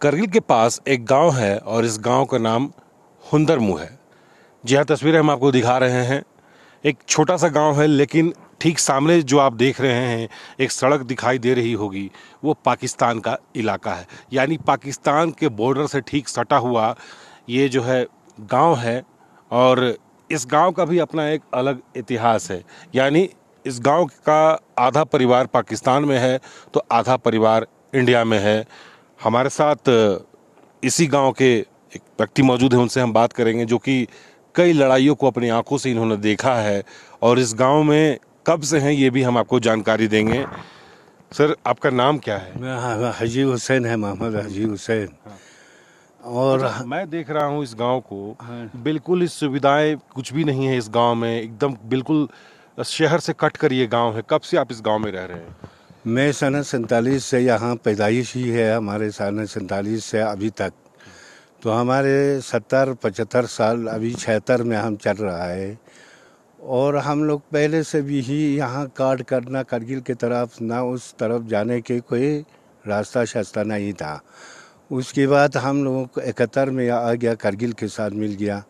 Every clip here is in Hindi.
करगिल के पास एक गांव है और इस गांव का नाम हुंदरमू है। जी हाँ, तस्वीरें हम आपको दिखा रहे हैं। एक छोटा सा गांव है, लेकिन ठीक सामने जो आप देख रहे हैं एक सड़क दिखाई दे रही होगी, वो पाकिस्तान का इलाका है। यानी पाकिस्तान के बॉर्डर से ठीक सटा हुआ ये जो है गांव है। और इस गांव का भी अपना एक अलग इतिहास है। यानी इस गांव का आधा परिवार पाकिस्तान में है तो आधा परिवार इंडिया में है। हमारे साथ इसी गांव के एक व्यक्ति मौजूद हैं, उनसे हम बात करेंगे, जो कि कई लड़ाइयों को अपनी आंखों से इन्होंने देखा है और इस गांव में कब से हैं ये भी हम आपको जानकारी देंगे। सर, आपका नाम क्या है? हाजी हुसैन है, मोहम्मद हाजी हुसैन। और अच्छा, मैं देख रहा हूँ इस गांव को, हाँ, बिल्कुल इस सुविधाएं कुछ भी नहीं है इस गांव में, एकदम बिल्कुल शहर से कट कर ये गांव है। कब से आप इस गांव में रह रहे हैं? मैं सन 47 से यहाँ पैदाइश ही है हमारे। सन 47 से अभी तक तो हमारे 70-75 साल, अभी 76 में हम चल रहा है। और हम लोग पहले से भी ही यहाँ काट करना करगिल की तरफ, ना उस तरफ जाने के कोई रास्ता शास्ता नहीं था। उसके बाद हम लोगों को 71 में आ गया, करगिल के साथ मिल गया।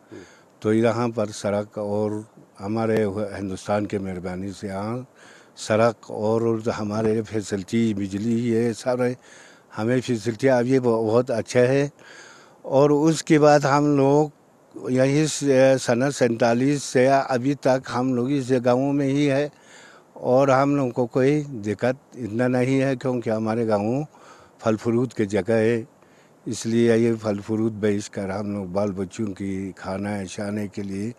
तो यहाँ पर सड़क और हमारे हिंदुस्तान के मेहरबानी से यहाँ सड़क और हमारे फैसिलिटी, बिजली, ये सारे हमें फैसिलिटी अब ये बहुत अच्छा है। और उसके बाद हम लोग यही सन 47 से अभी तक हम लोग इस गाँव में ही है। और हम लोगों को कोई दिक्कत इतना नहीं है, क्योंकि हमारे गाँव फल फ्रूट की जगह है। इसलिए ये फल फ्रूट बेच कर हम लोग बाल बच्चों की खाना शाने के लिए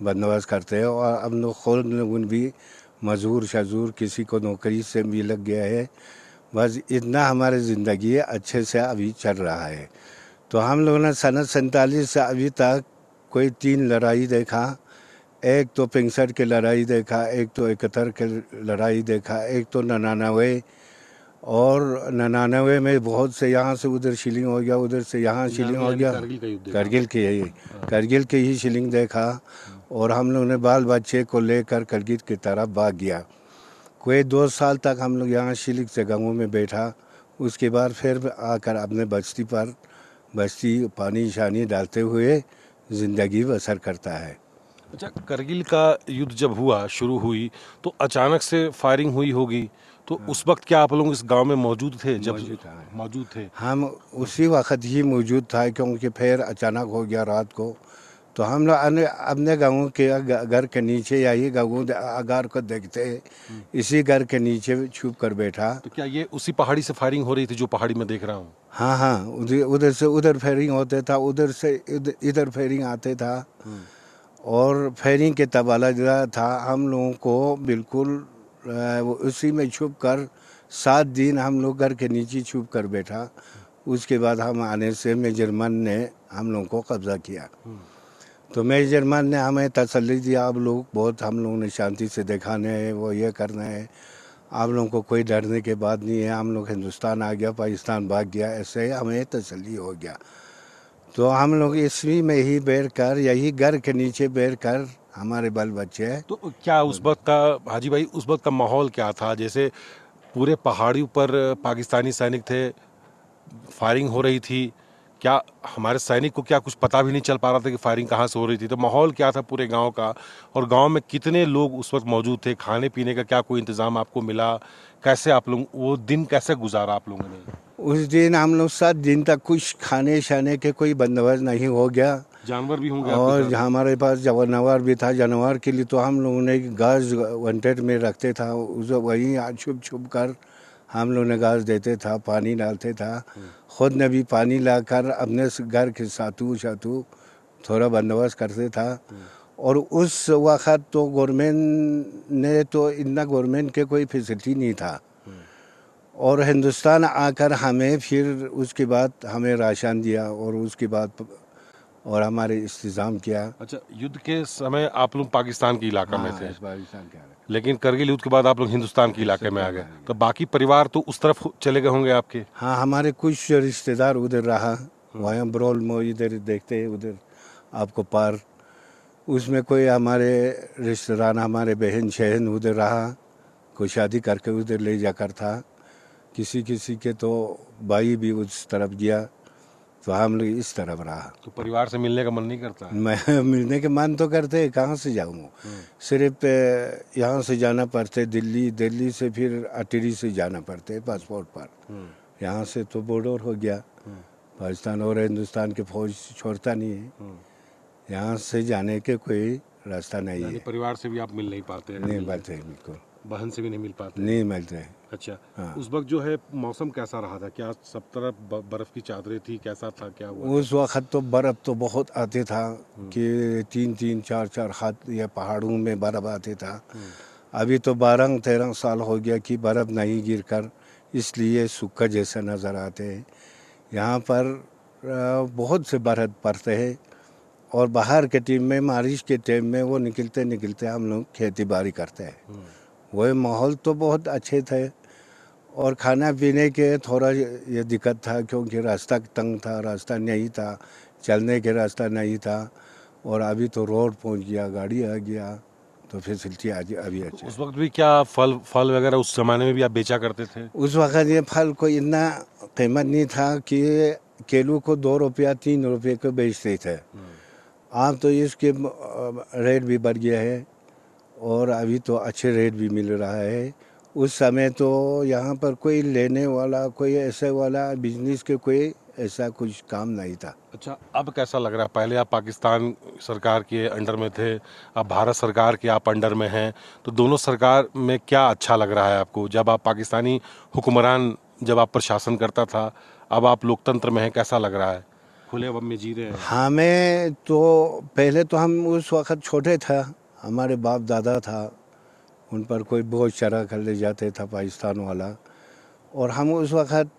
बंदोबस्त करते हैं। और हम लोग खुद लोग भी मजदूर शजूर, किसी को नौकरी से भी लग गया है। बस इतना हमारी ज़िंदगी अच्छे से अभी चल रहा है। तो हम लोगों ने सन 47 से अभी तक कोई 3 लड़ाई देखा। एक तो 65 की लड़ाई देखा, एक तो 71 की लड़ाई देखा, एक तो 99। और 99 में बहुत से यहाँ से उधर शिलिंग हो गया, उधर से यहाँ शिलिंग हो गया। करगिल की है ये, करगिल की ही शिलिंग देखा। और हम लोग ने बाल बच्चे को लेकर करगिल की तरफ भाग गया। कोई 2 साल तक हम लोग यहाँ शिलिंग से गाँवों में बैठा। उसके बाद फिर आकर अपने बस्ती पर बस्ती पानी शानी डालते हुए ज़िंदगी बसर करता है। अच्छा, करगिल का युद्ध जब हुआ, शुरू हुई, तो अचानक से फायरिंग हुई होगी। तो उस वक्त क्या आप लोग इस गांव में मौजूद थे? जब मौजूद थे, हम उसी वक्त ही मौजूद था, क्योंकि फिर अचानक हो गया रात को। तो हम लोग अपने गाँव के घर के नीचे यही गाँव अगार को देखते, इसी घर के नीचे छुप कर बैठा। तो क्या ये उसी पहाड़ी से फायरिंग हो रही थी जो पहाड़ी में देख रहा हूँ? हाँ हाँ, उधर से उधर फायरिंग होते था, उधर से इधर फायरिंग आते था। और फायरिंग के तबादला था हम लोगों को बिल्कुल उसी में छुप कर 7 दिन हम लोग घर के नीचे छुप कर बैठा। उसके बाद हम आने से मेजरमैन ने हम लोगों को कब्जा किया। तो मेजरमैन ने हमें तसल्ली दिया, आप लोग बहुत, हम लोगों ने शांति से दिखाने है, वो ये करना है, आप लोगों को कोई डरने के बाद नहीं है। हम लोग हिंदुस्तान आ गया, पाकिस्तान भाग गया, ऐसे हमें तसल्ली हो गया। तो हम लोग इसी में ही बैठ कर, यही घर के नीचे बैठ कर हमारे बाल बच्चे। तो क्या उस वक्त का, हाजी भाई, उस वक्त का माहौल क्या था? जैसे पूरे पहाड़ी पर पाकिस्तानी सैनिक थे, फायरिंग हो रही थी, क्या हमारे सैनिक को क्या कुछ पता भी नहीं चल पा रहा था कि फायरिंग कहाँ से हो रही थी? तो माहौल क्या था पूरे गांव का, और गांव में कितने लोग उस वक्त मौजूद थे? खाने पीने का क्या कोई इंतजाम आपको मिला? कैसे आप लोग वो दिन कैसे गुजारा आप लोगों ने? उस दिन हम लोग 7 दिन तक कुछ खाने शाने के कोई बंदोबस्त नहीं हो गया। जानवर भी होंगे आपके और साथ? हमारे पास जानवर भी था। जानवर के लिए तो हम लोगों ने घास वंटेड में रखते था, उसे वहीं छुप छुप कर हम लोग ने घास देते था, पानी डालते था। खुद ने भी पानी लाकर अपने घर के सातू शातू थोड़ा बंदोबस्त करते था। और उस वक़्त तो गवर्नमेंट ने तो इतना, गवर्नमेंट के कोई फैसिलिटी नहीं था। और हिंदुस्तान आकर हमें फिर उसके बाद हमें राशन दिया और उसके बाद और हमारे इंतज़ाम किया। अच्छा, युद्ध के समय आप लोग पाकिस्तान के इलाका में थे, पाकिस्तान के लेकिन करगिल युद्ध के बाद आप लोग हिंदुस्तान के इलाके में आ गए, तो बाकी परिवार तो उस तरफ चले गए होंगे आपके? हाँ, हमारे कुछ रिश्तेदार उधर रहा, वहाँ ब्रोल में इधर देखते उधर आपको पार। उसमें कोई हमारे रिश्तेदार, हमारे बहन शहन उधर रहा, कोई शादी करके उधर ले जाकर था। किसी किसी के तो भाई भी उस तरफ गया। तो हम लोग इस तरफ रहा। तो परिवार से मिलने का मन नहीं करता है? मैं मिलने के मन तो करते हैं, कहाँ से जाऊँ, सिर्फ यहाँ से जाना पड़ते दिल्ली, दिल्ली से फिर अटरी से जाना पड़ते पासपोर्ट पर। यहाँ से तो बॉर्डर हो गया पाकिस्तान और हिंदुस्तान के फौज छोड़ता नहीं है, यहाँ से जाने के कोई रास्ता नहीं है। परिवार से भी आप मिल नहीं पाते हैं? नहीं मिलते, बिल्कुल बहन से भी नहीं मिल पाते? नहीं मिलते। अच्छा। हाँ। उस वक्त जो है मौसम कैसा रहा था? क्या सब तरफ बर्फ की चादरें थी? कैसा था, क्या हुआ? उस वक्त तो बर्फ़ तो बहुत आते था कि 3-3, 4-4 हाथ या पहाड़ों में बर्फ़ आते था। अभी तो 12-13 साल हो गया कि बर्फ़ नहीं गिर कर, इसलिए सूखा जैसा नज़र आते हैं। यहाँ पर बहुत से बर्फ़ पड़ते हैं और बाहर के टीम में बारिश के टाइम में वो निकलते निकलते हम लोग खेती बाड़ी करते हैं। वही माहौल तो बहुत अच्छे थे और खाना पीने के थोड़ा ये दिक्कत था क्योंकि रास्ता तंग था, रास्ता नहीं था, चलने के रास्ता नहीं था। और अभी तो रोड पहुंच गया, गाड़ी आ गया, तो फैसिलिटी आज अभी अच्छी। उस वक्त भी क्या फल वगैरह उस जमाने में भी आप बेचा करते थे? उस वक्त ये फल को इतना कीमत नहीं था कि किलो को 2 रुपया 3 रुपये को बेचते थे। अब तो इसके रेट भी बढ़ गया है और अभी तो अच्छे रेट भी मिल रहा है। उस समय तो यहाँ पर कोई लेने वाला, कोई ऐसे वाला बिजनेस के कोई ऐसा कुछ काम नहीं था। अच्छा, अब कैसा लग रहा है? पहले आप पाकिस्तान सरकार के अंडर में थे, अब भारत सरकार के आप अंडर में हैं, तो दोनों सरकार में क्या अच्छा लग रहा है आपको? जब आप पाकिस्तानी हुक्मरान, जब आप प्रशासन करता था, अब आप लोकतंत्र में हैं, कैसा लग रहा है? खुले हवा में जी रहे हैं? हमें तो पहले तो हम उस वक्त छोटे था, हमारे बाप दादा था, उन पर कोई बोझ चढ़ा कर ले जाते था पाकिस्तान वाला, और हम उस वक्त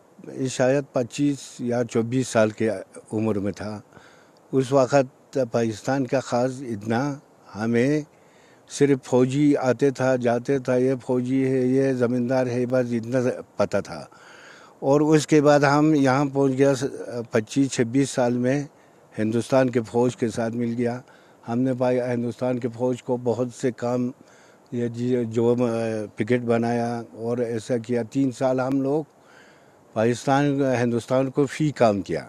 शायद 25 या 24 साल के उम्र में था। उस वक्त पाकिस्तान का ख़ास इतना हमें सिर्फ फौजी आते था जाते था, ये फौजी है, ये ज़मींदार है, बस इतना पता था। और उसके बाद हम यहाँ पहुँच गया 25-26 साल में हिंदुस्तान के फ़ौज के साथ मिल गया। हमने पाया हिंदुस्तान के फ़ौज को बहुत से काम, ये जो पिकेट बनाया और ऐसा किया। 3 साल हम लोग पाकिस्तान हिंदुस्तान को फी काम किया।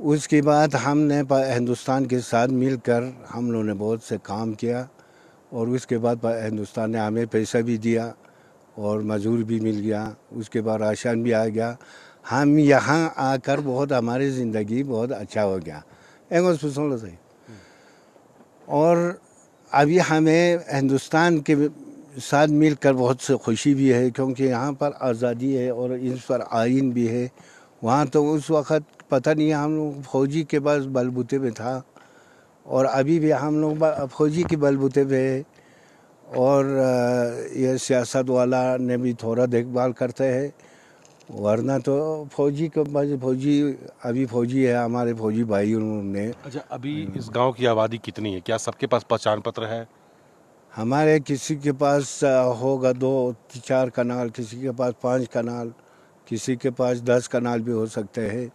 उसके बाद हमने हिंदुस्तान के साथ मिलकर हम लोगों ने बहुत से काम किया और उसके बाद हिंदुस्तान ने हमें पैसा भी दिया और मजदूर भी मिल गया। उसके बाद राशन भी आ गया। हम यहाँ आकर बहुत हमारी ज़िंदगी बहुत अच्छा हो गया। सुन लो सही। और अभी हमें हिंदुस्तान के साथ मिलकर बहुत से खुशी भी है क्योंकि यहाँ पर आज़ादी है और इस पर आइन भी है। वहाँ तो उस वक़्त पता नहीं, हम लोग फौजी के पास बलबूते में था और अभी भी हम लोग फौजी के बलबूते पे है। और ये सियासत वाला ने भी थोड़ा देखभाल करते हैं, वरना तो फौजी के पास अभी फौजी है, हमारे फौजी भाई उन्होंने। अच्छा, अभी इस गांव की आबादी कितनी है? क्या सबके पास पहचान पत्र है? हमारे किसी के पास होगा 2-4 कनाल, किसी के पास 5 कनाल, किसी के पास 10 कनाल भी हो सकते हैं।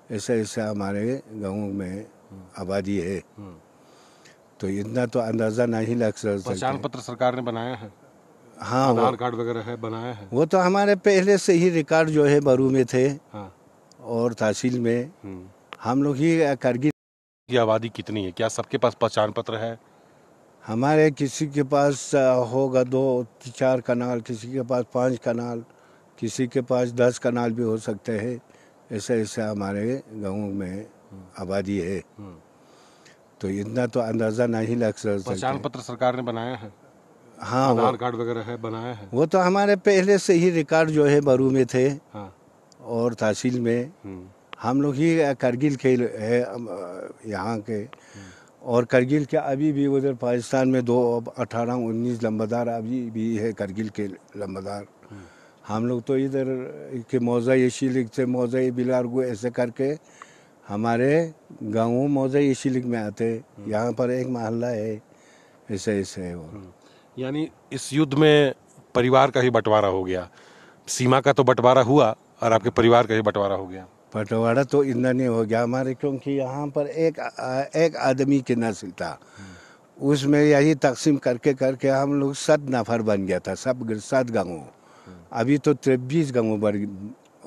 ऐसे ऐसे हमारे गाँव में आबादी है, तो इतना तो अंदाज़ा नहीं लग सकता। पहचान पत्र सरकार ने बनाया है? हाँ, आधार कार्ड वगैरह है, बनाया है? वो तो हमारे पहले से ही रिकॉर्ड जो है बरू में थे। हाँ। और तहसील में हम लोग ही करगिल की आबादी कितनी है? क्या सबके पास पहचान पत्र है? हमारे किसी के पास होगा 2-4 कनाल, किसी के पास 5 कनाल, किसी के पास 10 कनाल भी हो सकते हैं। ऐसे ऐसे हमारे गाँव में आबादी है, तो इतना तो अंदाज़ा नहीं लग सकता। पहचान पत्र सरकार ने बनाया है? हाँ, आधार कार्ड वगैरह है, बनाया है? वो तो हमारे पहले से ही रिकॉर्ड जो है बरू में थे। हाँ। और तहसील में हम लोग ही करगिल के है यहाँ के। और करगिल के अभी भी उधर पाकिस्तान में 18-19 लंबादार अभी भी है करगिल के लंबादार। हम लोग तो इधर के मौजा शीलिक से मौजा बिलारगू ऐसे करके हमारे गाँव मौजा शीलिक में आते। यहाँ पर एक मोहल्ला है, ऐसे ऐसे है वो। यानी इस युद्ध में परिवार का ही बंटवारा हो गया। सीमा का तो बंटवारा हुआ और आपके परिवार का ही बंटवारा हो गया। बंटवारा तो इतना नहीं हो गया हमारे, क्योंकि यहाँ पर एक आदमी की नस्ल था, उसमें यही तकसीम करके करके हम लोग 7 नफर बन गया था, सब 7 गाँव। अभी तो 23 गाँव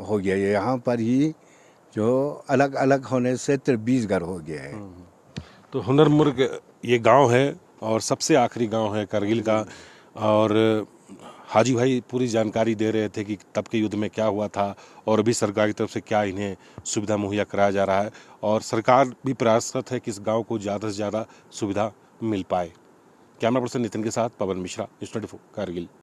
हो गया है। यहाँ पर ही जो अलग अलग होने से 20 घर हो गया है। तो हुनरमुर्ग ये गांव है और सबसे आखिरी गांव है करगिल का। और हाजी भाई पूरी जानकारी दे रहे थे कि तब के युद्ध में क्या हुआ था और अभी सरकार की तरफ से क्या इन्हें सुविधा मुहैया कराया जा रहा है, और सरकार भी प्रयासरत है कि इस गांव को ज़्यादा से ज़्यादा सुविधा मिल पाए। कैमरा पर्सन नितिन के साथ पवन मिश्रा, न्यूज़ 24 कारगिल।